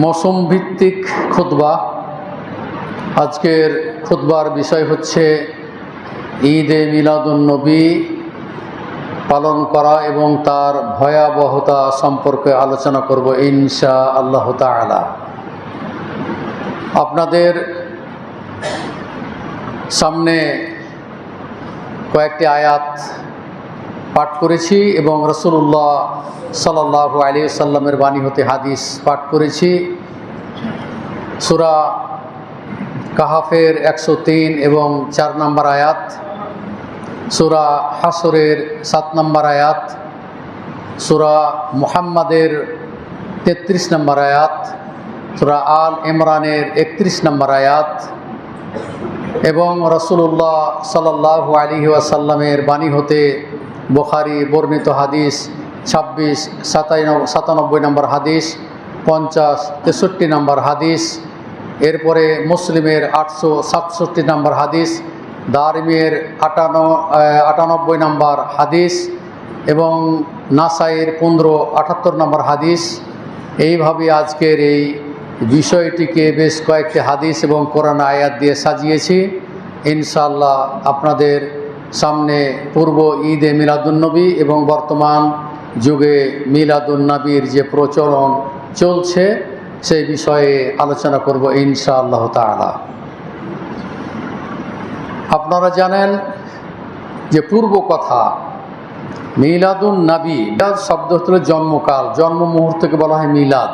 মৌসুম ভিত্তিক খুতবা। আজকের খুতবার বিষয় হচ্ছে ঈদে মিলাদুন্নবী পালন করা এবং তার ভয়াবহতা সম্পর্কে আলোচনা করব ইনশাআল্লাহ তাআলা। আপনাদের সামনে কয়েকটি আয়াত পাঠ করেছি এবং রাসূলুল্লাহ সাল্লাল্লাহু আলাইহি ওয়াসাল্লামের বাণী হতে হাদিস পাঠ করেছি। সূরা কাহাফের 103 এবং 4 নম্বর আয়াত, সূরা হাসরের 7 নম্বর আয়াত, সূরা মুহাম্মাদের 33 নম্বর আয়াত, সূরা আল ইমরানের 31 নম্বর আয়াত এবং রাসূলুল্লাহ সাল্লাল্লাহু আলাইহি ওয়াসাল্লামের বাণী হতে বুখারী বর্ণিত হাদিস 26, 97 নম্বর হাদিস, 50, 63 নম্বর হাদিস, এরপরে মুসলিমের 867 নম্বর হাদিস, দারিমির 98 নম্বর হাদিস এবং নাসাইয়ের 1578 নম্বর হাদিস। এইভাবে আজকের এই বিষয়টিকে বেশ কয়েকটি হাদিস এবং কোরআন আয়াত দিয়ে সাজিয়েছি। ইনশাআল্লাহ আপনাদের সামনে পূর্ব ঈদে মিলাদুন্নবী এবং বর্তমান যুগে মিলাদুন্নবীর যে প্রচলন চলছে সেই বিষয়ে আলোচনা করব ইনশাআল্লাহ তাআলা। আপনারা জানেন যে পূর্ব কথা মিলাদুন্নবী, মিলাদ শব্দ হলো জন্মকাল, জন্ম মুহূর্তকে বলা হয় মিলাদ,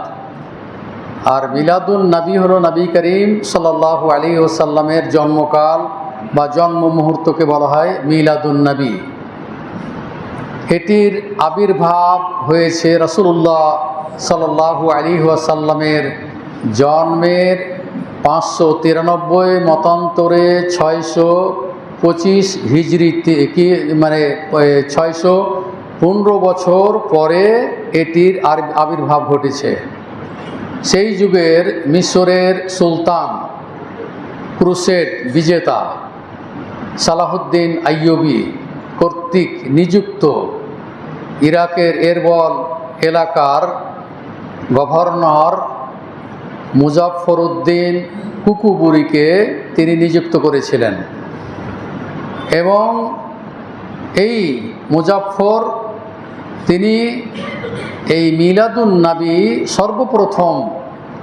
আর মিলাদুন্নবী হলো নবী করিম সাল্লাল্লাহু আলাইহি ওয়াসাল্লামের জন্মকাল বা জন্ম মুহূর্তকে বলা হয় মিলাদুন্নবী। এটির আবির্ভাব হয়েছে রাসূলুল্লাহ সাল্লাল্লাহু আলাইহি ওয়াসাল্লামের জন্মের 593 মতান্তরে 625 হিজরিতে, কি মানে 615 বছর পরে এটির আবির্ভাব ঘটেছে। সেই যুগের মিশরের সুলতান, ক্রুসেড বিজেতা সালাহুদ্দিন আইয়ুবী কর্তৃক নিযুক্ত ইরাকের এরবল এলাকার গভর্নর মুজাফফরউদ্দিন কুকুবুরীকে তিনি নিযুক্ত করেছিলেন এবং এই মুজাফফর তিনি এই মিলাদুন্নবী সর্বপ্রথম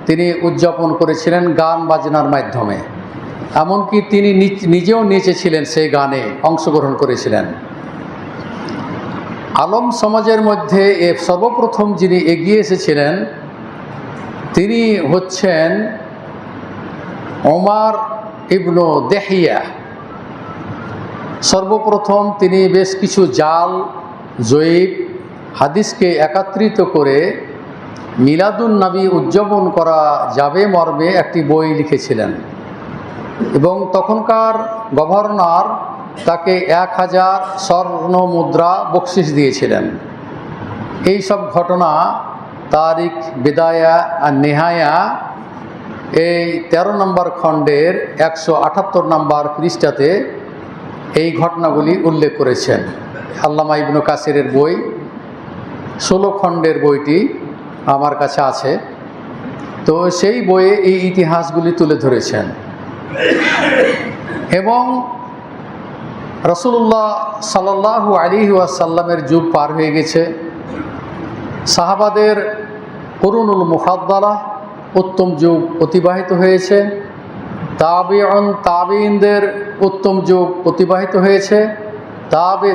তিনি উদযাপন করেছিলেন গান বাজনার মাধ্যমে। এমনকি তিনি নিজেও নেচেছিলেন, সেই গানে অংশগ্রহণ করেছিলেন। আলম সমাজের মধ্যে সর্বপ্রথম যিনি এগিয়ে এসেছিলেন তিনি হচ্ছেন ওমর ইবনু দেহিয়া। সর্বপ্রথম তিনি বেশ কিছু জাল জয়ীব হাদিসকে একত্রিত করে মিলাদুন্নবী উদযাপন করা যাবে মর্মে একটি বই লিখেছিলেন এবং তখনকার গভর্নর তাকে 1000 স্বর্ণ মুদ্রা বকশিশ দিয়েছিলেন। এই সব ঘটনা তারিখ বিদায়া আর নেহায়া এই 13 নম্বর খণ্ডের 178 নম্বর পৃষ্ঠাতে এই ঘটনাগুলি উল্লেখ করেছেন। আল্লামা ইবনু কাসিরের বই 16 খণ্ডের বইটি আমার কাছে আছে, তো সেই বইয়ে এই ইতিহাসগুলি তুলে ধরেছেন। এবং রাসূলুল্লাহ সাল্লাল্লাহু আলাইহি ওয়াসাল্লামের যুগ পার হয়ে গেছে, সাহাবাদের কুরুনুল মুফাদ্দালা উত্তম যুগ অতিবাহিত হয়েছে, তাবিঈনদের উত্তম যুগ অতিবাহিত হয়েছে,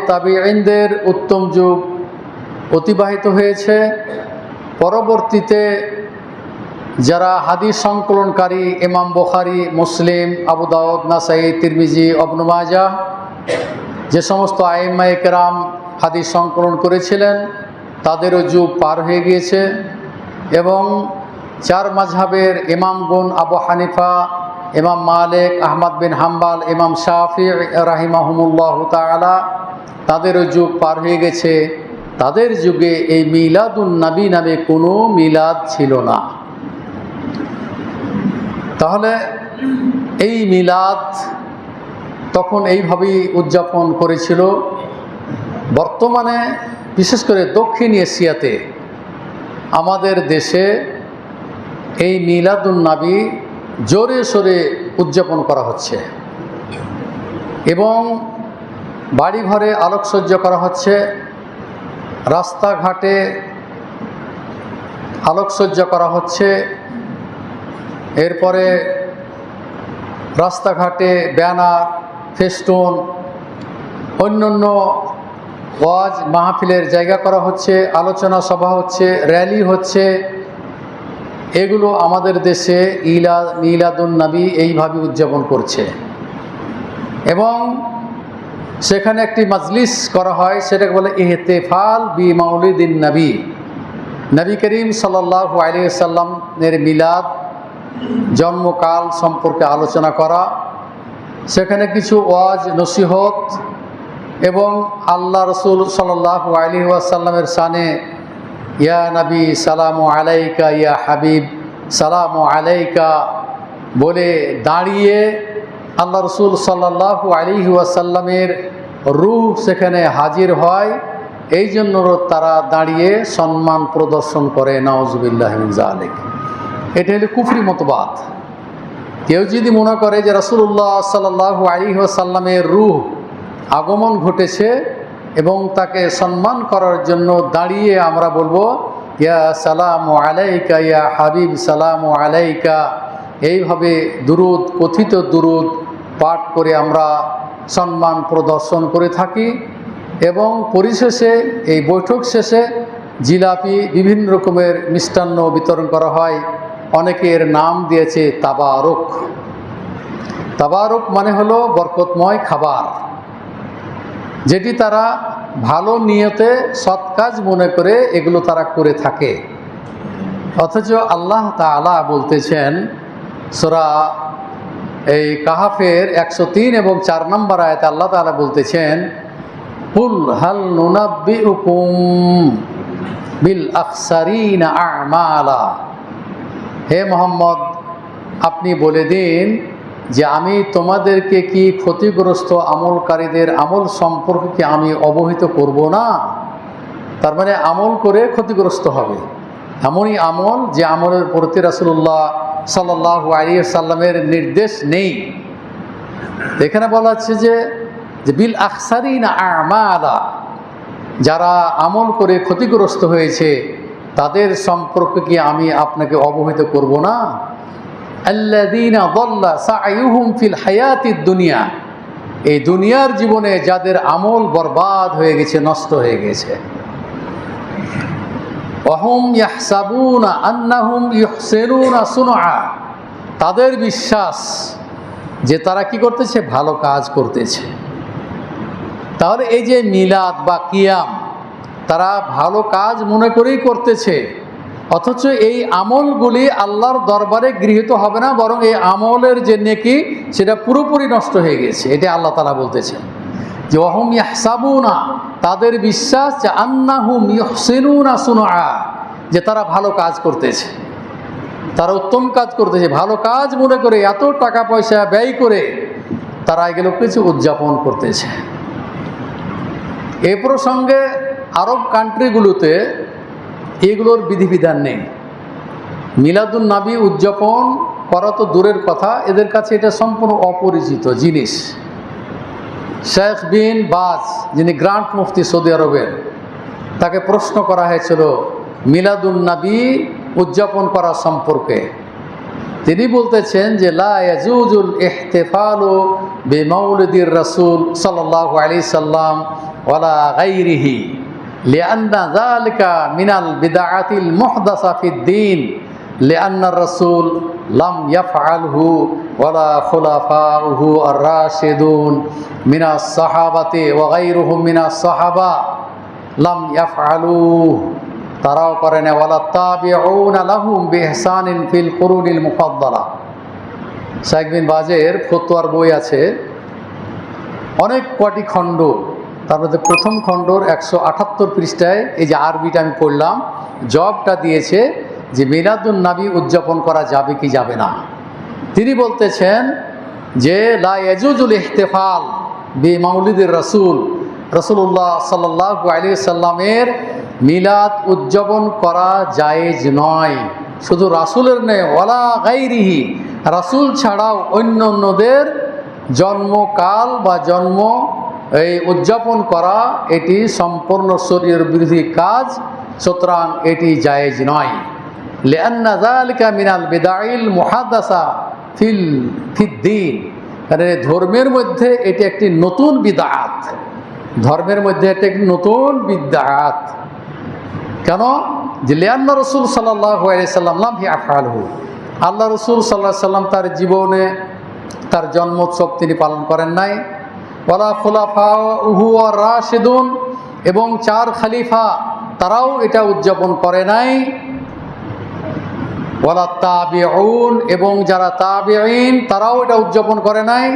তাবিঈনদের উত্তম যুগ অতিবাহিত হয়েছে। পরবর্তীতে যারা হাদিস সংকলনকারী ইমাম বুখারী, মুসলিম, আবু দাউদ, নাসাই, তিরমিজি, ইবনে মাজাহ যে সমস্ত আইম্মায়ে কেরাম হাদিস সংকলন করেছিলেন তাদেরও যুগ পার হয়ে গিয়েছে এবং 4 মাযহাবের ইমামগণ আবু হানিফা, ইমাম মালিক, আহমদ বিন হাম্বল, ইমাম শাফিঈ রাহিমাহুমুল্লাহ তাআলা তাদেরও যুগ পার হয়ে গেছে। তাদের যুগে এই মিলাদুন্নবী নামে কোনো মিলাদ ছিল না। তাহলে এই মিলাদ তখন এইভাবেই উদযাপন করেছিল। বর্তমানে বিশেষ করে দক্ষিণ এশিয়াতে আমাদের দেশে এই মিলাদুন নবী জোরে সোরে উদযাপন করা হচ্ছে এবং বাড়িঘরে আলোকসজ্জা করা হচ্ছে, রাস্তাঘাটে আলোকসজ্জা করা হচ্ছে, এরপরে রাস্তাঘাটে ব্যানার, ফেস্টুন, অন্যান্য ওয়াজ মাহফিলের জায়গা করা হচ্ছে, আলোচনা সভা হচ্ছে, র্যালি হচ্ছে। এগুলো আমাদের দেশে মিলাদুন নবী এইভাবে উদযাপন করছে এবং সেখানে একটি মাজলিস করা হয়, সেটাকে বলে ইহতেফাল বি মাউলিদিন নবী। নবী করিম সাল্লাল্লাহু আলাইহি সাল্লামের মিলাদ জন্মকাল সম্পর্কে আলোচনা করা, সেখানে কিছু ওয়াজ নসিহত এবং আল্লাহ রসুল সাল্লাল্লাহু আলাইহি ওয়াসাল্লামের শানে ইয়া নবী সালামু আলাইকা, ইয়া হাবিব সালামু আলাইকা বলে দাঁড়িয়ে আল্লাহ রসুল সাল্লাল্লাহু আলাইহি ওয়াসাল্লামের রূহ সেখানে হাজির হয়। এই জন্য তারা দাঁড়িয়ে সম্মান প্রদর্শন করে। নাউজুবিল্লাহ মিন যালিক। এটা হলো কুফরি মতবাদ। কেউ যদি মনে করে যে রাসূলুল্লাহ সাল্লাল্লাহু আলাইহি ওয়াসাল্লামের রূহ আগমন ঘটেছে এবং তাকে সম্মান করার জন্য দাঁড়িয়ে আমরা বলবো ইয়া সালামু আলাইকা, ইয়া হাবিব সালামু আলাইকা, এইভাবে দুরুদ, কথিত দুরুদ পাঠ করে আমরা সম্মান প্রদর্শন করে থাকি এবং পরিশেষে এই বৈঠক শেষে জিলাপি, বিভিন্ন রকমের মিষ্টান্ন বিতরণ করা হয়। অনেকের নাম দিয়েছে তাবারুক। তাবারুক মানে হলো বরকতময় খাবার, যেটি তারা ভালো নিয়তে সৎ কাজ মনে করে এগুলো তারা করে থাকে। অথচ আল্লাহ তাআলা বলতেছেন সূরা এই কাহাফের 103 এবং 4 নম্বর আয়াতে আল্লাহ তাআলা বলতেছেন কুল হাল নুনাব্বিউকুম বিল আখসারিনা আমালা। হে মোহাম্মদ, আপনি বলে দিন যে আমি তোমাদেরকে কি ক্ষতিগ্রস্ত আমলকারীদের আমল সম্পর্কে কি আমি অবহিত করব না? তার মানে আমল করে ক্ষতিগ্রস্ত হবে এমনই আমল যে আমলের প্রতি রাসূলুল্লাহ সাল্লাল্লাহু আলাইহি সাল্লামের নির্দেশ নেই। এখানে বলা হচ্ছে যে বিল আখসারিনা আমালা, যারা আমল করে ক্ষতিগ্রস্ত হয়েছে তাদের সম্পর্কে কি আমি আপনাকে অবহিত করব না? আল্লাযীনা যাল্লা সা'য়ুহুম ফিল হায়াতিদ দুনিয়া, এই দুনিয়ার জীবনে যাদের আমল বরবাদ হয়ে গেছে, নষ্ট হয়ে গেছে। ওয়াহুম ইয়াহসাবুনা আন্নাহুম ইহসিনুনা সুনআ, তাদের বিশ্বাস যে তারা কি করতেছে, ভালো কাজ করতেছে। তাহলে এই যে মিলাদ বা কিয়াম, তারা ভালো কাজ মনে করেই করতেছে, অথচ এই আমলগুলি আল্লাহর দরবারে গৃহীত হবে না, বরং এই আমলের যে নেকি সেটা পুরোপুরি নষ্ট হয়ে গেছে। এটা আল্লাহ তাআলা বলতেছেন যে ওয়াহুম ইয়াহসাবুনা, তাদের বিশ্বাস যে আন্নাহুম ইহসিনুনা সুনআ, যে তারা ভালো কাজ করতেছে, তারা উত্তম কাজ করতেছে, ভালো কাজ মনে করে এত টাকা পয়সা ব্যয় করে তারা এগুলো কিছু উদযাপন করতেছে। এই প্রসঙ্গে আরব কান্ট্রিগুলোতে এগুলোর বিধিবিধান নেই। মিলাদুন নবী উদযাপন করা তো দূরের কথা, এদের কাছে এটা সম্পূর্ণ অপরিচিত জিনিস। শেখ বিন বাজ, যিনি গ্রান্ট মুফতি সৌদি আরবের, তাকে প্রশ্ন করা হয়েছিল মিলাদুন নবী উদযাপন করা সম্পর্কে। তিনি বলতেছেন যে লা ইয়াজুজুল ইহতিফালু বিমাউলিদির রাসূল সাল্লাল্লাহু আলাইহি সাল্লাম ওয়ালা গায়রিহি লিআন্না যালিকা মিনাল বিদআতিল মুহদাসা ফিদ-দীন লিআন্না আর-রাসূল লাম ইয়াফআলহু ওয়ালা খুলাফাউহু আর-রাশিদুন মিনাস সাহাবাতি ওয়া গায়রুহুম মিনাস সাহাবা লাম ইয়াফআলুহু, তারাও করে না। ওয়ালা তাবিউনা লাহুম বিইহসানিন ফিল কুরুনিল মুফাদ্দালা। শেখ বিন বাজের ফতোয়ার বই আছে অনেক কটি খণ্ড, তার মধ্যে প্রথম খণ্ডর 178 পৃষ্ঠায় এই যে আরবিটা আমি পড়লাম, জবাবটা দিয়েছে যে মিলাদুন নবী উদযাপন করা যাবে কি যাবে না। তিনি বলতেছেন যে লা ইয়াজুজুল ইহতিফাল বিমাউলিদির রাসূল, রাসূলুল্লাহ সাল্লাল্লাহু আলাইহি সাল্লামের মিলাদ উদযাপন করা জায়েজ নয়। শুধু রাসূলের নয়, ওয়ালা গাইরিহি, রাসূল ছাড়াও অন্য অন্যদের জন্মকাল বা জন্ম এই উদযাপন করা এটি সম্পূর্ণ শরীয়তের বিরোধী কাজ, সুতরাং এটি জায়েজ নয়। লিআন্না যালিকা মিনাল বিদাইল মুহাদ্দাসা ফিদ্দীন, কারণ ধর্মের মধ্যে এটি একটি নতুন বিদআত, ধর্মের মধ্যে এটি একটি নতুন বিদআত। কেন? যে লিআন্না রাসূল সাল্লাল্লাহু আলাইহি সাল্লাম লাম ইয়াফআলহু, আল্লাহ রাসূল সাল্লাল্লাহু আলাইহি সাল্লাম তার জীবনে তার জন্মোৎসব তিনি পালন করেন নাই। ওয়ালা খুলাফাউহু ওয়া রাশিদুন, এবং 4 খলিফা তারাও এটা উদযাপন করে নাই। ওয়ালা তাবিউন, এবং যারা তাবিঈন তারাও এটা উদযাপন করে নাই।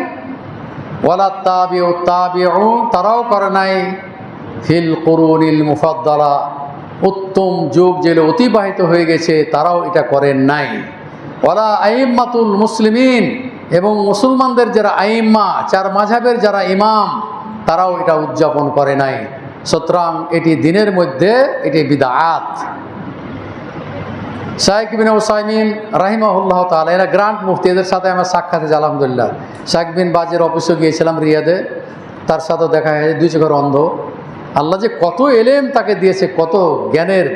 ওয়ালা তাবিউন, তারাও করে নাই। ফিল কুরুনিল মুফাদ্দালা, উত্তম যুগ যেগুলো অতিবাহিত হয়ে গেছে তারাও এটা করেন নাই। ওয়ালা আইম্মাতুল মুসলিমিন, এবং মুসলমানদের যারা আইম্মা, 4 মাযহাবের যারা ইমাম, তারাও এটা উদযাপন করে নাই। সুতরাং এটি দ্বীনের মধ্যে এটি বিদআত। শাইখ ইবনে উসাইমিন রাহিমাহুল্লাহ তাআলা, এরা গ্রান্ট মুফতি, এদের সাথে আমার সাক্ষাৎ হয়েছে আলহামদুলিল্লাহ। শাইখ বিন বাজের অফিসে গিয়েছিলাম রিয়াদে, তার সাথেও দেখা হয়েছে, 2 চোখের অন্ধ। আল্লাহ যে কত এলেম তাকে দিয়েছে, কত জ্ঞানের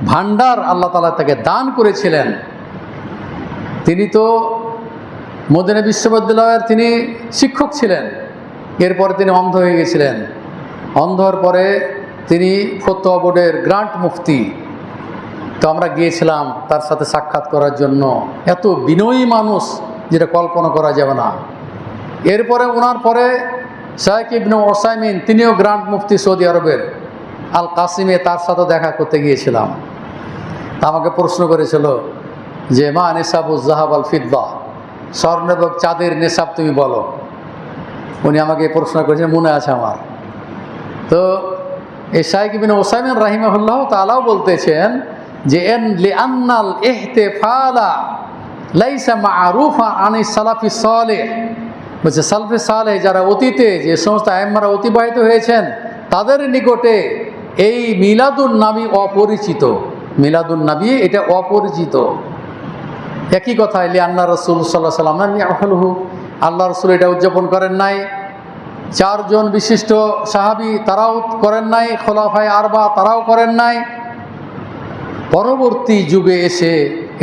ভান্ডার আল্লাহ তাআলা তাকে দান করেছিলেন। তিনি তো মদিনা বিশ্ববিদ্যালয়ের তিনি শিক্ষক ছিলেন, এরপরে তিনি অন্ধ হয়ে গেছিলেন। অন্ধ হওয়ার পরে তিনি ফতোয়া বোর্ডের গ্রান্ট মুফতি। তো আমরা গিয়েছিলাম তার সাথে সাক্ষাৎ করার জন্য। এত বিনয়ী মানুষ যেটা কল্পনা করা যাবে না। এরপরে ওনার পরে শাইখ ইবনে উসাইমিন, তিনিও গ্রান্ট মুফতি সৌদি আরবের আল কাসিমে, তার সাথে দেখা করতে গিয়েছিলাম। তা আমাকে প্রশ্ন করেছিল যে মা নিসাবুজ যাহাব আল ফিদ্দা, স্বর্ণ এবং চাঁদের নেশাব তুমি বলো। উনি আমাকে প্রশ্ন করেছেন, মনে আছে আমার। তো এই শাইখ ইবনে উসাইমিন রাহিমাহুল্লাহ তাআলাও বলতেছেন যে লিআন্নাল ইহতিফালা লাইসা মা'রুফা আনিস সালাফি সালেহ, বলছে সালফে সালেহ যারা অতীতে যে সমস্ত আইম্মারা অতিবাহিত হয়েছেন তাদের নিকটে এই মিলাদুন নবী অপরিচিত। মিলাদুন নবী এটা অপরিচিত। একই কথা, লিআন্না রাসূল সাল্লাল্লাহু আলাইহি ওয়াসাল্লাম লাম ইয়াফআলহু, আল্লাহ রাসূল এটা উদযাপন করেন নাই। 4 জন বিশিষ্ট সাহাবী তারাও করেন নাই, খোলাফায়ে আরবা তারাও করেন নাই। পরবর্তী যুগে এসে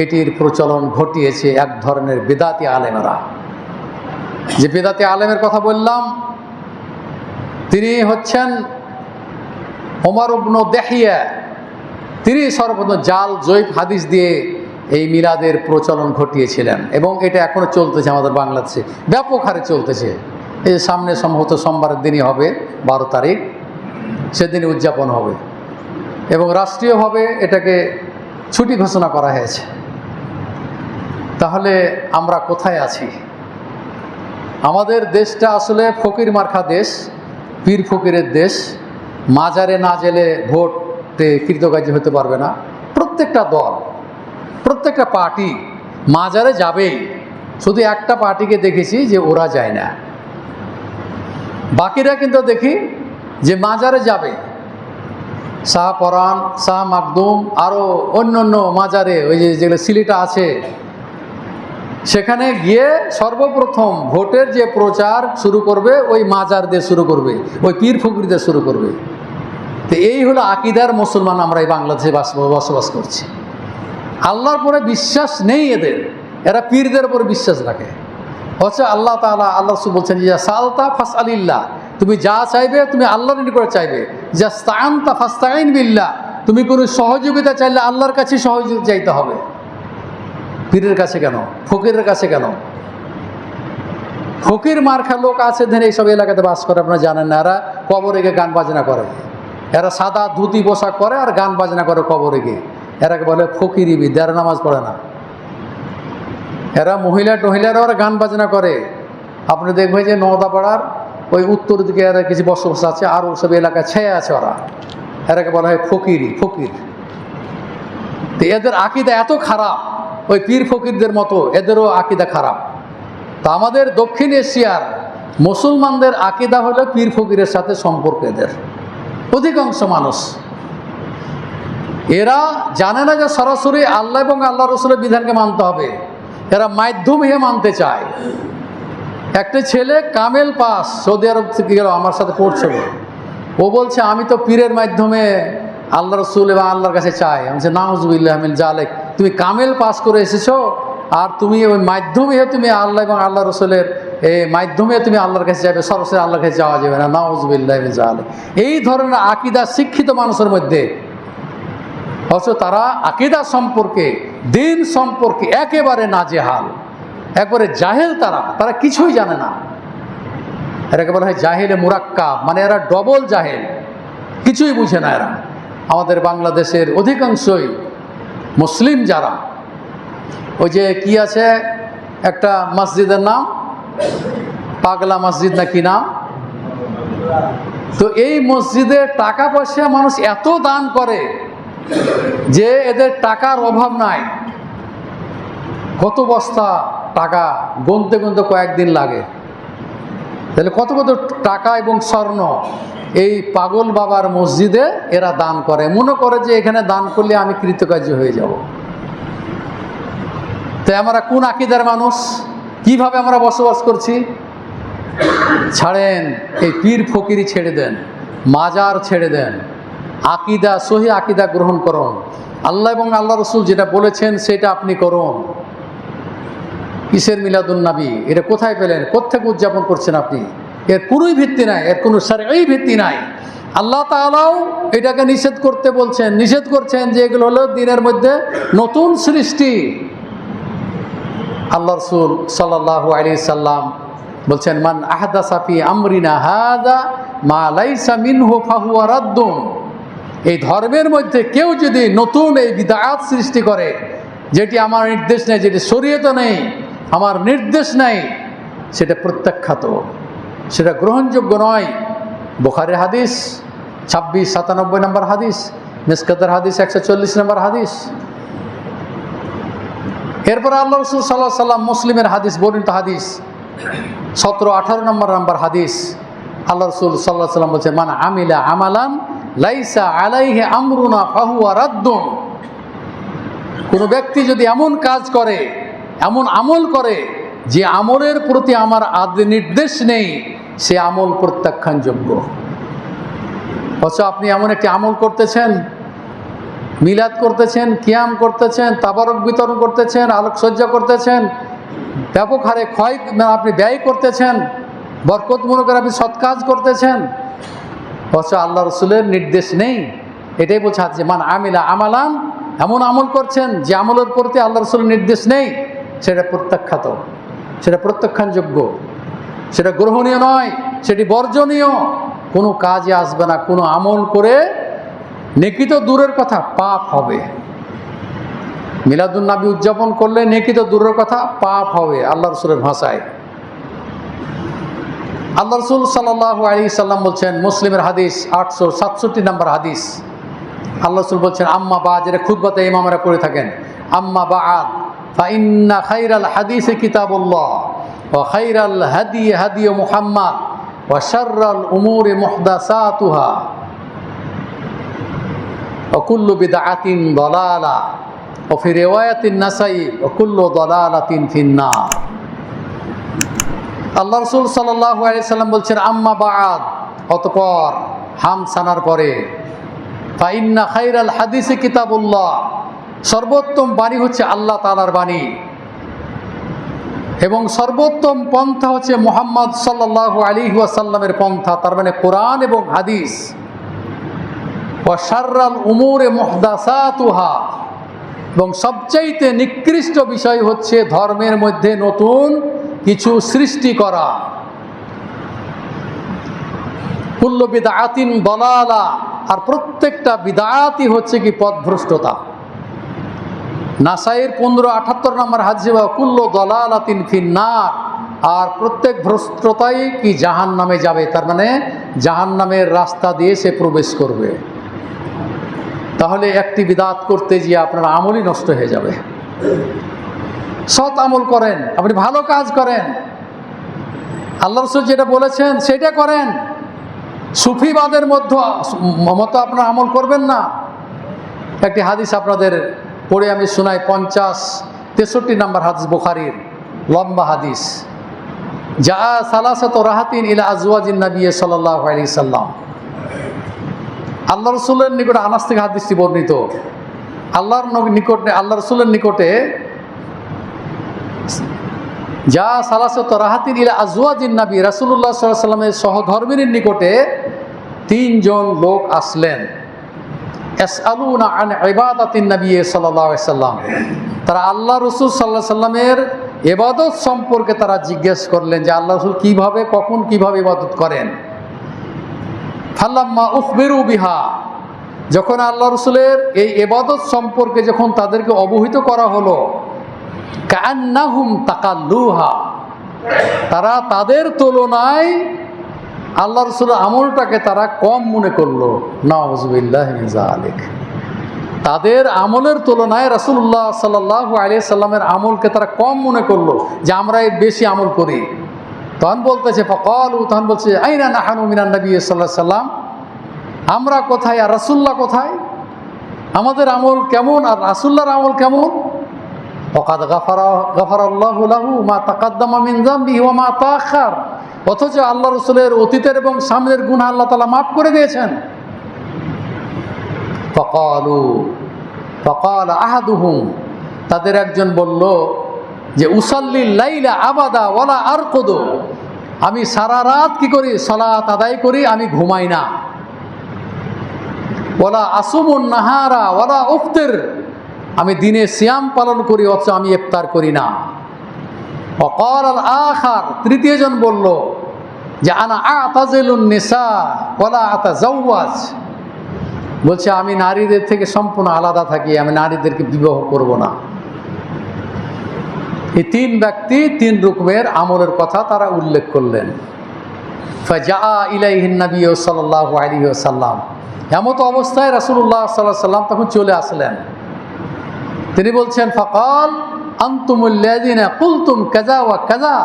এটির প্রচলন ঘটিয়েছে এক ধরনের বিদাতি আলেমেরা। যে বিদাতি আলেমের কথা বললাম, তিনি হচ্ছেন ওমর ইবনে দাহিয়া। তিনি সর্বপ্রথম জাল জৈব হাদিস দিয়ে এই মিলাদের প্রচলন ঘটিয়েছিলেন, এবং এটা এখনো চলতেছে আমাদের বাংলাদেশে, ব্যাপক হারে চলতেছে। এই সামনে সম্ভবত সোমবারের দিনই হবে, 12 তারিখ, সেদিনই উদযাপন হবে, এবং রাষ্ট্রীয়ভাবে এটাকে ছুটি ঘোষণা করা হয়েছে। তাহলে আমরা কোথায় আছি? আমাদের দেশটা আসলে ফকির মার্কা দেশ, পীর ফকিরের দেশ। মাজারে না গেলে ভোটে কৃতকার্য হতে পারবে না। প্রত্যেকটা দল, প্রত্যেকটা পার্টি মাজারে যাবেই। শুধু একটা পার্টিকে দেখেছি যে ওরা যায় না, বাকিরা কিন্তু দেখি যে মাজারে যাবে। শাহ পরান, শাহ মাকদুম, আরও অন্য অন্য মাজারে, ওই যে যেগুলো সিলেটে আছে, সেখানে গিয়ে সর্বপ্রথম ভোটের যে প্রচার শুরু করবে ওই মাজার দিয়ে শুরু করবে, ওই পীর ফকির দিয়ে শুরু করবে। তো এই হলো আকিদার মুসলমান আমরা এই বাংলাদেশে বসবাস করছি। আল্লাহর পরে বিশ্বাস নেই এদের, এরা পীরদের উপর বিশ্বাস রাখে। হচ্ছে আল্লাহ তাআলা, আল্লাহ রাসূল বলছেন যে সালতা ফাসআলিল্লাহ, তুমি যা চাইবে তুমি আল্লাহর নিকট চাইবে। জাস্তাআনতা ফাস্তাইন বিল্লাহ, তুমি কোনো সহযোগিতা চাইলে আল্লাহর কাছে সহযোগিতা চাইতে হবে। পীরের কাছে কেন, ফকিরের কাছে কেন? ফকির মার্কা লোক আছে ধরে এইসব এলাকাতে বাস করে, আপনারা জানেন না। এরা কবরে গিয়ে গান বাজনা করে, এরা সাদা ধুতি পোশাক পরে আর গান বাজনা করে কবরে গিয়ে। এরাকে বলে ফকিরি বিদ্যা, এরা নামাজ পড়ে না। এরা মহিলারা ওরা গান বাজনা করে। আপনি দেখবেন যে নওদাপাড়ার ওই উত্তর দিকে এরা কিছু বসবাস আছে, আর ওসব এলাকায় ছেয়ে আছে ওরা, এরাকে বলা হয় ফকির। তো এদের আকীদা এত খারাপ, ওই পীর ফকিরদের মতো এদেরও আকীদা খারাপ। তা আমাদের দক্ষিণ এশিয়ার মুসলমানদের আকীদা হলো পীর ফকিরের সাথে সম্পর্ক। এদের অধিকাংশ মানুষ এরা জানে না যে সরাসরি আল্লাহ এবং আল্লাহ রসুলের বিধানকে মানতে হবে, এরা মাধ্যম হয়ে মানতে চায়। একটা ছেলে কামেল পাস সৌদি আরব থেকে গেল, আমার সাথে পড়ছিল, ও বলছে আমি তো পীরের মাধ্যমে আল্লাহ রসুল এবং আল্লাহর কাছে চাই। আমি বলছি নাউজুবিল্লাহ মিন যালিক, তুমি কামেল পাস করে এসেছো আর তুমি ওই মাধ্যমে তুমি আল্লাহ এবং আল্লাহ রসুলের মাধ্যমে তুমি আল্লাহর কাছে যাবে, সরাসরি আল্লাহর কাছে যাওয়া যাবে না। নাউজুবিল্লাহ মিন যালিক। এই ধরনের আকীদা শিক্ষিত মানুষের মধ্যে, অথচ তারা আকীদা সম্পর্কে, দিন সম্পর্কে একেবারে নাজেহাল, একবারে জাহেল। তারা কিছুই জানে না। এরাকে বলা হয় জাহেলে মুরাক্কাব, মানে এরা ডবল জাহেল, কিছুই বুঝে না এরা। আমাদের বাংলাদেশের অধিকাংশই মুসলিম যারা, ওই যে কি আছে একটা মসজিদের নাম, পাগলা মসজিদ না কি নাম, তো এই মসজিদে টাকা পয়সা মানুষ এত দান করে যে এদের টাকার অভাব নাই। কত বস্তা টাকা গুনতে গুনতে কয়েকদিন লাগে। তাহলে কত কত টাকা এবং স্বর্ণ এই পাগল বাবার মসজিদে এরা দান করে, মনে করে যে এখানে দান করলে আমি কৃতকার্য হয়ে যাব। তাই আমরা কোন আকীদার মানুষ, কিভাবে আমরা বসবাস করছি? ছাড়েন, এই পীর ফকিরি ছেড়ে দেন, মাজার ছেড়ে দেন, আকীদা, সহি আকীদা গ্রহণ করুন। আল্লাহ এবং আল্লাহ রসুল যেটা বলেছেন সেটা আপনি করুন। কিসের মিলাদুন নবী, এটা কোথায় পেলেন? কোত্থেকে উদযাপন করছেন আপনি? এর কোনোই ভিত্তি নাই, এর কোনো শারঈ ভিত্তি নাই। আল্লাহ তাআলাও এটাকে নিষেধ করতে বলছেন, নিষেধ করছেন যে এগুলো হলো দিনের মধ্যে নতুন সৃষ্টি। আল্লাহ রসুল সাল্লাল্লাহু আলাইহি সাল্লাম বলছেন, মান আহদাসা ফি আমরিনা হাযা মা লাইসা মিনহু ফাহুয়া রাদ্দুন। এই ধর্মের মধ্যে কেউ যদি নতুন এই বিদআত সৃষ্টি করে, যেটি আমার নির্দেশ নেই, যেটি শরীয়তে নেই, আমার নির্দেশ নেই, সেটা প্রত্যাখ্যাত, সেটা গ্রহণযোগ্য নয়। বুখারীর হাদিস 2697 নম্বর হাদিস, মিসকাতের হাদিস 140 নম্বর হাদিস। এরপরে আল্লাহ রসুল সাল্লাল্লাহু আলাইহি সাল্লাম মুসলিমের হাদিস, বর্ণিত হাদিস 17-18 নম্বর হাদিস। আল্লাহ রসুল সাল্লাল্লাহু আলাইহি সাল্লাম বলছেন, মান আমিলা আমালান লাইসা আলাইহি আমরুনা ফাহুয়া রাদ্দুন। কোনো ব্যক্তি যদি এমন কাজ করে, এমন আমল করে যে আমলের প্রতি আমার আদে নির্দেশ নেই, সে আমল প্রত্যাখ্যানযোগ্য। অথচ আপনি এমন একটি আমল করতেছেন, মিলাদ করতেছেন, কিয়াম করতেছেন, তাবারক বিতরণ করতেছেন, আলোকসজ্জা করতেছেন, ব্যাপক হারে আপনি ব্যয় করতেছেন, বরকতমূলক আপনি সৎ কাজ করতেছেন, অথচ আল্লাহ রসুলের নির্দেশ নেই। এটাই বলছে যে মান আমিলা আমালান, এমন আমল করছেন যে আমলের প্রতি আল্লাহ রসুলের নির্দেশ নেই, সেটা প্রত্যাখ্যাত, সেটা প্রত্যাখ্যানযোগ্য, সেটা গ্রহণীয় নয়, সেটি বর্জনীয়। কোনো কাজে আসবে না। কোনো আমল করে নেকি তো দূরের কথা, পাপ হবে। মিলাদুন নবী উদযাপন করলে নেকি তো দূরের কথা, পাপ হবে আল্লাহ রসুলের ভাষায়। আল্লাহ রসুল সাল্লাল্লাহু আলাইহি সাল্লাম বলছেন, মুসলিমের হাদিস 867 নম্বর হাদিস। আল্লাহ রসুল বলছেন, আম্মা বা'দ, যেটা খুতবাতে ইমামরা করে থাকেন, আম্মা বা'দ ফাইন্না খাইরাল হাদিসি কিতাবুল্লাহ ওয়া খাইরাল হাদি হাদি মুহাম্মদ ওয়া শাররাল উমুরি মুহদাসাতুহা ওয়া কুল্লু বিদআতিন দালালাহ ওয়া ফি রিওয়ায়াতিন নাসাই ওয়া কুল্লু দালালাতিন ফিন্নার। আল্লাহ রসুল সাল্লাল্লাহু আলাইহি সাল্লাম বলছেন, আম্মা বা'দ, অতঃপর, হাম সানার পরে, ফাইন্না খাইরাল হাদিসি কিতাবুল্লাহ, সর্বোত্তম বাণী হচ্ছে আল্লাহ তাআলার বাণী, এবং সর্বোত্তম পন্থা হচ্ছে মুহাম্মদ সাল্লাল্লাহু আলাইহি ওয়াসাল্লামের পন্থা, তার মানে কোরআন এবং হাদিস। ওয়া শাররাল উমুরি মুহদাসাতুহা, এবং সবচাইতে নিকৃষ্ট বিষয় হচ্ছে ধর্মের মধ্যে নতুন কিছু সৃষ্টি করা। কুল্লু বিদআতিন দালালা, আর প্রত্যেকটা বিদআতই হচ্ছে কি পথভ্রষ্টতা। নাসাইয়ের 1578 নম্বর হাদিসে, কুল্লু দালালাতিন ফিন্নার, আর প্রত্যেক ভ্রষ্টতাই কি জাহান্নামে যাবে, তার মানে জাহান্নামের রাস্তা দিয়ে সে প্রবেশ করবে। তাহলে একটি বিদআত করতে গিয়ে আপনার আমলই নষ্ট হয়ে যাবে। সৎ আমল করেন, আপনি ভালো কাজ করেন, আল্লাহ রাসূল যেটা বলেছেন সেটা করেন। সুফিবাদের মতো আপনার আমল করবেন না। একটি হাদিস আপনাদের পড়ে আমি শোনাই, 50-63 নম্বর হাদিস, বুখারীর লম্বা হাদিস। যা সালাসাতু রাহাতিন ইলা আজওয়াজিন নবী সাল্লাল্লাহু আলাইহি সাল্লাম। আল্লাহ রাসূলের নিকটে, আনাস থেকে হাদিসটি বর্ণিত, আল্লাহ রাসূলের নিকটে যা সালাসাতু রাহাতিন ইলা আজওয়াজিন নবী, রাসূলুল্লাহ সাল্লাল্লাহু আলাইহি সাল্লামের সহধর্মিণীর নিকটে 3 জন লোক আসলেন। ইয়াসআলুনা আন ইবাদাতিন নবী সাল্লাল্লাহু আলাইহি সাল্লাম, তারা আল্লাহ রাসূল সাল্লাল্লাহু আলাইহি সাল্লামের ইবাদত সম্পর্কে তারা জিজ্ঞেস করলেন যে আল্লাহ রাসূল কিভাবে, কখন, কিভাবে ইবাদত করেন। ফালাম্মা উখবিরু বিহা, যখন আল্লাহ রাসূলের এই ইবাদত সম্পর্কে যখন তাদেরকে অবহিত করা হলো, কাআন্নাহুম তাকাল্লুহা, তারা তাদের তুলনায় আল্লাহ রাসূলের আমলটাকে তারা কম মনে করলো। নাউযুবিল্লাহি মিন যালিক। তাদের আমলের তুলনায় রাসূলুল্লাহ সাল্লাল্লাহু আলাইহি সাল্লামের আমলকে তারা কম মনে করলো, যে আমরা বেশি আমল করি। তখন বলতেছে ফাকালু, তখন বলছে আইনা নাহানু মিনান নবী সাল্লাল্লাহু আলাইহি সাল্লাম, আমরা কোথায় আর রাসূলুল্লাহ কোথায়? আমাদের আমল কেমন আর রাসূলুল্লাহর আমল কেমন? ওয়াকাদ গাফারাল্লাহু লাহু মা তাকাদ্দামা মিন যামবিহি ওয়া মা তাআখার, অথচ আল্লাহ রাসূলের অতীতের এবং সামনের গুনাহ আল্লাহ তাআলা মাফ করে দিয়েছেন। ফাকাল আহাদুহুম, তাদের একজন বলল যে উসাল্লিল লাইলা আবাদা ওয়ালা আরকুদু, আমি সারা রাত কি করি? সালাত আদায় করি, আমি ঘুমাই না। ওয়ালা আসুমুন নাহারা ওয়ালা উফতির, আমি দিনে সিয়াম পালন করি অথচ আমি ইফতার করি না। ওয়াকাল আল আখার, তৃতীয় জন বলল যে আনা আতাজিলুন নিসা ওয়ালা আতাজাওয়াজ, বলছে আমি নারীদের থেকে সম্পূর্ণ আলাদা থাকি, আমি নারীদেরকে বিবাহ করব না। এই 3 ব্যক্তি 3 রকমের আমলের কথা তারা উল্লেখ করলেন। ফাজা ইলাইহিন নবী সাল্লাল্লাহু আলাইহি ওয়াসাল্লাম, এমত অবস্থায় রাসূলুল্লাহ সাল্লাল্লাহু আলাইহি ওয়াসাল্লাম তখন চলে আসলেন। তিনি বলছেন ফাকাল আনতুমুল লাযিনা কুলতুম কাযা ওয়া কাযা,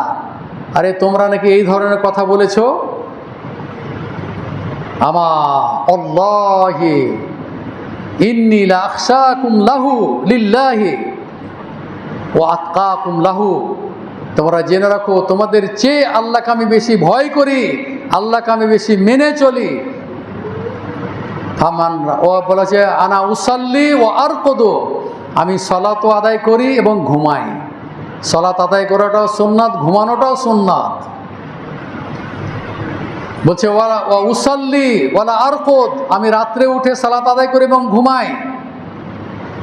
আরে তোমরা নাকি এই ধরনের কথা বলেছো। আমা আল্লাহি ইন্নী লা আখশাকুম লাহু লিল্লাহি ওয়া আতকাকুম লাহু, তোমরা জেনে রাখো তোমাদের চেয়ে আল্লাহকে আমি বেশি ভয় করি, আল্লাহকে আমি বেশি মেনে চলি। ফামান, ও বলেছে আনা উসাল্লি ওয়া আরকুদু, আমি সালাতও আদায় করি এবং ঘুমাই। সালাত আদায় করাটাও সুন্নাত, ঘুমানোটাও সুন্নাত। বলছে ওয়া উসাল্লি ওয়ালা আরকুদ, আমি রাত্রে উঠে সালাত আদায় করি এবং ঘুমাই।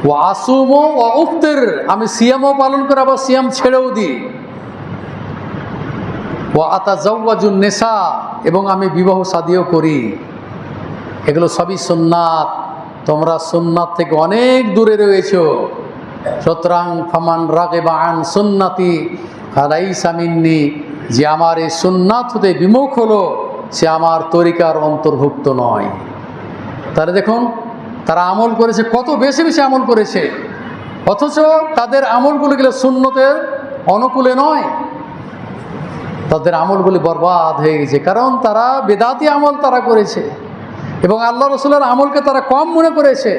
ওয়া আসুমু ওয়া উফতির, আমি সিয়ামও পালন করে আবার সিয়াম ছেড়েও দিই। ওয়া আতাজাওয়াজুন নিসা, এবং আমি বিবাহ শাদীও করি। এগুলো সবই সুন্নাত, তোমরা সুন্নাত থেকে অনেক দূরে রয়েছো। সুতরাং ফামান রাগিবা আন সুন্নতি ফালাইসা মিন্নি, যে আমার এই সুন্নাত হতে বিমুখ হলো সে আমার তরিকার অন্তর্ভুক্ত নয়। তাহলে দেখুন তারা আমল করেছে, কত বেশি বেশি আমল করেছে, অথচ তাদের আমলগুলো গেলে সুন্নতের অনুকূলে নয়। তাদের আমলগুলি বরবাদ হয়ে গেছে, কারণ তারা বেদাতি আমল তারা করেছে এবং আল্লাহ রাসূলের আমলকে তারা কম মনে করেছে।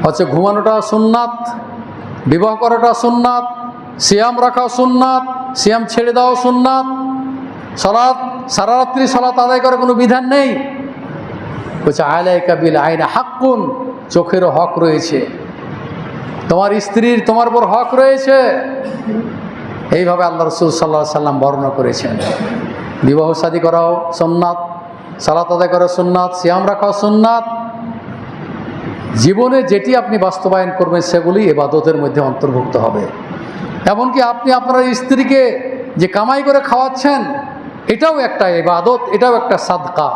হচ্ছে ঘুমানোটা সুন্নাত, বিবাহ করাটা সুন্নাত, সিয়াম রাখা সুন্নাত, সিয়াম ছেড়ে দেওয়া সুন্নাত, সালাত সারা রাত্রি সালাত আদায় করার কোনো বিধান নেই। বলছে আলাইকা বিল আইন হাক্কুন, চোখেরও হক রয়েছে, তোমার স্ত্রীর তোমার উপর হক রয়েছে। এইভাবে আল্লাহ রাসূল সাল্লাল্লাহু আলাইহি সাল্লাম বর্ণনা করেছেন। বিবাহ শাদী করাও সুন্নাত, সালাত আদায় করা সুন্নাত, সিয়াম রাখাও সুন্নাত। জীবনে যেটি আপনি বাস্তবায়ন করবেন সেগুলি ইবাদতের মধ্যে অন্তর্ভুক্ত হবে। এমনকি আপনি আপনার স্ত্রীকে যে কামাই করে খাওয়াচ্ছেন, এটাও একটা ইবাদত, এটাও একটা সাদকা,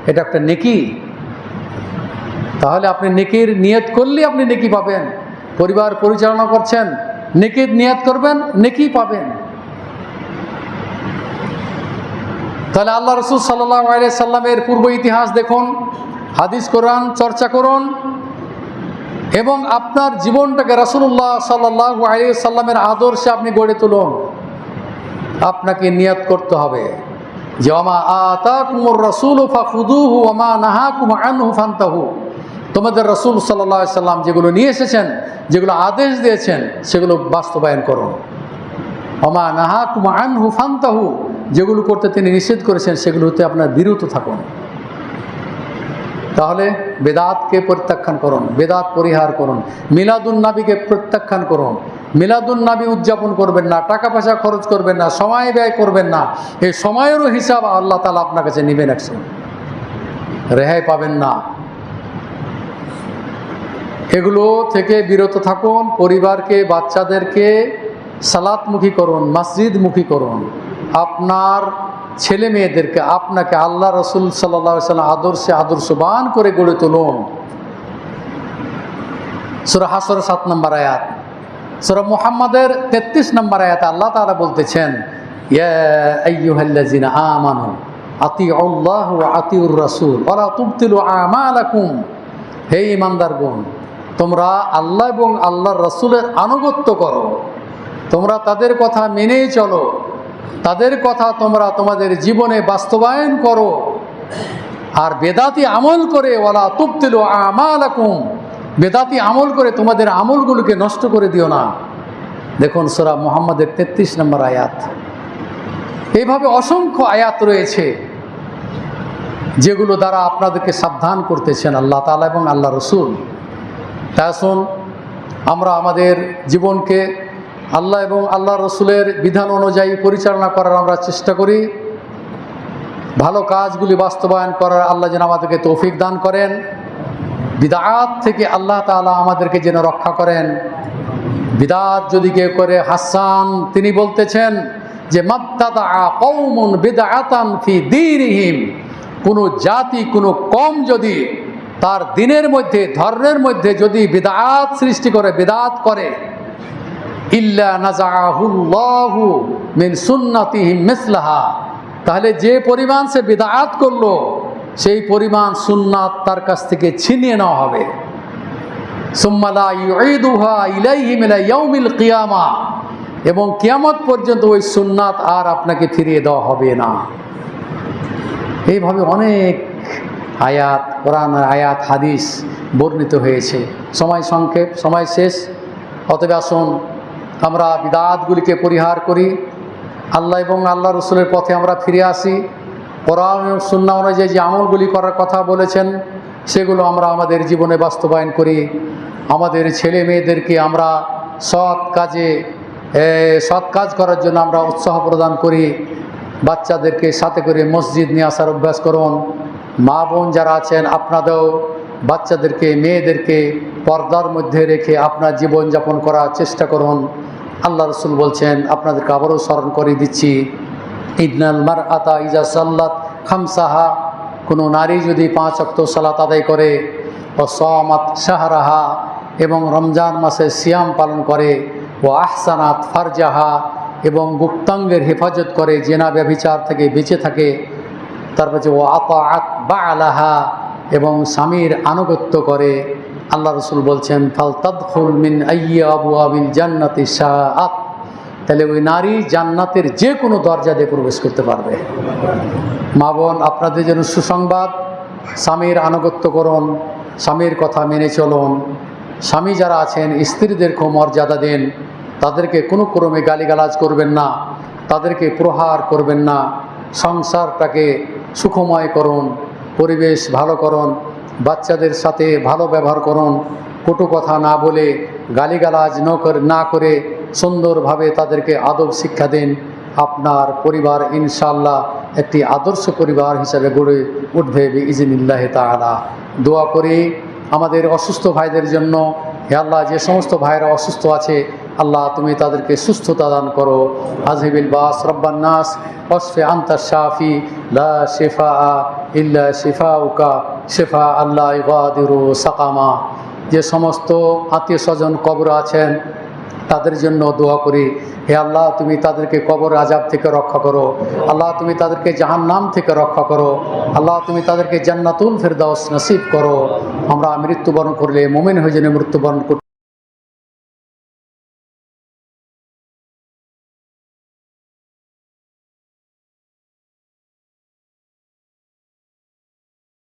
এটা একটা নেকি। তাহলে আপনি নেকির নিয়ত করলে আপনি নেকি পাবেন। পরিবার পরিচালনা করছেন, নেকির নিয়ত করবেন, নেকি পাবেন। তাহলে আল্লাহ রাসূল সাল্লাল্লাহু আলাইহি সাল্লামের পূর্ব ইতিহাস দেখুন, হাদিস কোরআন চর্চা করুন এবং আপনার জীবনটাকে রাসূলুল্লাহ সাল্লাল্লাহু আলাইহি সাল্লামের আদর্শে আপনি গড়ে তুলুন। আপনাকে নিয়ত করতে হবে যে ওমা আতাকুমুর রাসূলু ফাখুযুহু ওয়া মা নাহাকুম আনহু ফান্তাহু, তোমাদের রাসূল সাল্লাল্লাহু আলাইহি সাল্লাম যেগুলো নিয়ে এসেছেন, যেগুলো আদেশ দিয়েছেন, সেগুলো বাস্তবায়ন করো। ওমা নাহাকুম আনহু ফান্তাহু, যেগুলো করতে তিনি নিষেধ করেছেন সেগুলো হতে আপনার বিরত থাকুন। তাহলে বেদাতকে প্রত্যাখ্যান করুন, বেদাত পরিহার করুন, মিলাদুন নবীকে প্রত্যাখ্যান করুন। মিলাদুন নবী উদযাপন করবেন না, টাকা পয়সা খরচ করবেন না, সময় ব্যয় করবেন না। এই সময়েরও হিসাব আল্লাহ তাআলা আপনার কাছে নেবেন, একসময় রেহাই পাবেন না। এগুলো থেকে বিরত থাকুন। পরিবারকে, বাচ্চাদেরকে সালাতমুখী করুন, মসজিদমুখী করুন। আপনার ছেলে মেয়েদেরকে, আপনাকে আল্লাহ রাসূল সাল্লাল্লাহু আলাইহি ওয়াসাল্লাম আদর্শে আদর্শবান করে গড়ে তুলুন। সূরা হাসর 7 নম্বর আয়াত, সূরা মুহাম্মাদের 33 নম্বর আয়াতে আল্লাহ তাআলা বলতেছেন, ইয়া আইয়ুহাল্লাযিনা আমানু আতিউল্লাহ ওয়া আতিউর রাসূল ওয়া লা তুবতিলু আমালাকুম। হে ঈমানদারগণ, তোমরা আল্লাহ এবং আল্লাহর রাসূলের আনুগত্য করো, তোমরা তাদের কথা মেনেই চলো, তাদের কথা তোমরা তোমাদের জীবনে বাস্তবায়ন করো, আর বেদাতি আমল করে ওয়ালা তুবতিলু আমালাকুম, বেদাতি আমল করে তোমাদের আমলগুলোকে নষ্ট করে দিও না। দেখুন সূরা মুহাম্মাদের 33 নম্বর আয়াত। এইভাবে অসংখ্য আয়াত রয়েছে যেগুলো দ্বারা আপনাদেরকে সাবধান করতেছেন আল্লাহ তাআলা এবং আল্লাহ রাসূল। তাই আসুন আমরা আমাদের জীবনকে আল্লাহ এবং আল্লাহ রসুলের বিধান অনুযায়ী পরিচালনা করার আমরা চেষ্টা করি। ভালো কাজগুলি বাস্তবায়ন করার আল্লাহ যেন আমাদেরকে তৌফিক দান করেন। বিদআত থেকে আল্লাহ তাআলা আমাদেরকে যেন রক্ষা করেন। বিদআত যদি কেউ করে, হাসান তিনি বলতেছেন যে মাত্তাদা কওমুন বিদআতান ফি দীনিহিম, কোনো জাতি, কোনো কওম যদি তার দিনের মধ্যে, ধর্মের মধ্যে যদি বিদআত সৃষ্টি করে, বিদআত করে, ইল্লা নাযাআহুল্লাহু মিন সুন্নাতিহিম মিসলাহা, তাহলে যে পরিমাণ সে বিদআত করলো সেই পরিমাণ সুন্নাত তার কাছ থেকে ছিনিয়ে নেওয়া হবে। সুম্মা লা ইউঈদুহা ইলাইহিম ইলা ইয়াউমিল কিয়ামা, এবং কিয়ামত পর্যন্ত ওই সুন্নাত আর আপনাকে ফিরিয়ে দেওয়া হবে না। এইভাবে অনেক আয়াত, কোরআনের আয়াত, হাদিস বর্ণিত হয়েছে। সময় সংক্ষেপ, সময় শেষ। অতএব আসুন আমরা বিদআতগুলিকে পরিহার করি, আল্লাহ এবং আল্লাহ রসুলের পথে আমরা ফিরে আসি। কোরআন এবং সুন্নাহ অনুযায়ী যে আমলগুলি করার কথা বলেছেন সেগুলো আমরা আমাদের জীবনে বাস্তবায়ন করি। আমাদের ছেলে মেয়েদেরকে আমরা সৎ কাজ করার জন্য আমরা উৎসাহ প্রদান করি। বাচ্চাদেরকে সাথে করে মসজিদ নিয়ে আসার অভ্যাস করুন। মা বোন যারা আছেন আপনাদেরও বাচ্চাদেরকে, মেয়েদেরকে পর্দার মধ্যে রেখে আপনার জীবনযাপন করার চেষ্টা করুন। আল্লাহ রসুল বলছেন, আপনাদেরকে আবারও স্মরণ করে দিচ্ছি, ইদনাল মারআতা ইজা সাল্লাত খামসাহা, কোনো নারী যদি 5 ওয়াক্ত সালাত আদায় করে, ও সামাত শাহরাহা, এবং রমজান মাসে সিয়াম পালন করে, ও আহসানাত ফারজাহা, এবং গুপ্তাঙ্গের হেফাজত করে, জেনা ব্যভিচার থেকে বেঁচে থাকে, তারপর ও আতাআত বা'লাহা, এবং স্বামীর আনুগত্য করে, আল্লাহ রসুল বলছেন ফাল তাদখুল মিন আইয়ি আবওয়াবিল জান্নাতি শাআত, তাহলে ওই নারী জান্নাতের যে কোনো দরজা দিয়ে প্রবেশ করতে পারবে। মা বোন, আপনাদের জন্য সুসংবাদ, স্বামীর আনুগত্য করুন, স্বামীর কথা মেনে চলুন। স্বামী যারা আছেন স্ত্রীদেরকেও মর্যাদা দিন, তাদেরকে কোনো ক্রমে গালিগালাজ করবেন না, তাদেরকে প্রহার করবেন না। সংসারটাকে সুখময় করুন, পরিবেশ ভালো করুন, বাচ্চাদের সাথে ভালো ব্যবহার করুন, কটু কথা না বলে, গালিগালাজ না করে সুন্দরভাবে তাদেরকে আদব শিক্ষা দিন। আপনার পরিবার ইনশাআল্লাহ একটি আদর্শ পরিবার হিসাবে গড়ে উঠবে বিইজনিল্লাহি তাআলা। দোয়া করি আমাদের অসুস্থ ভাইদের জন্য। হে আল্লাহ, যে সমস্ত ভাইরা অসুস্থ আছে আল্লাহ তুমি তাদেরকে সুস্থতা দান করো। আযহিবিল বাস রব্বান নাস ওয়াশফি আনতা শাফি লা শিফা ইল্লা শিফাউকা শিফা আল্লাহ ইগাদিরু সাকামা। যে সমস্ত আত্মীয় স্বজন কবরে আছেন তাদের জন্য দোয়া করি। হে আল্লাহ, তুমি তাদেরকে কবর আযাব থেকে রক্ষা করো। আল্লাহ, তুমি তাদেরকে জাহান্নাম থেকে রক্ষা করো। আল্লাহ, তুমি তাদেরকে জান্নাতুল ফেরদাউস নসিব করো। আমরা মৃত্যুবরণ করলে মুমিন হয়ে যেন মৃত্যুবরণ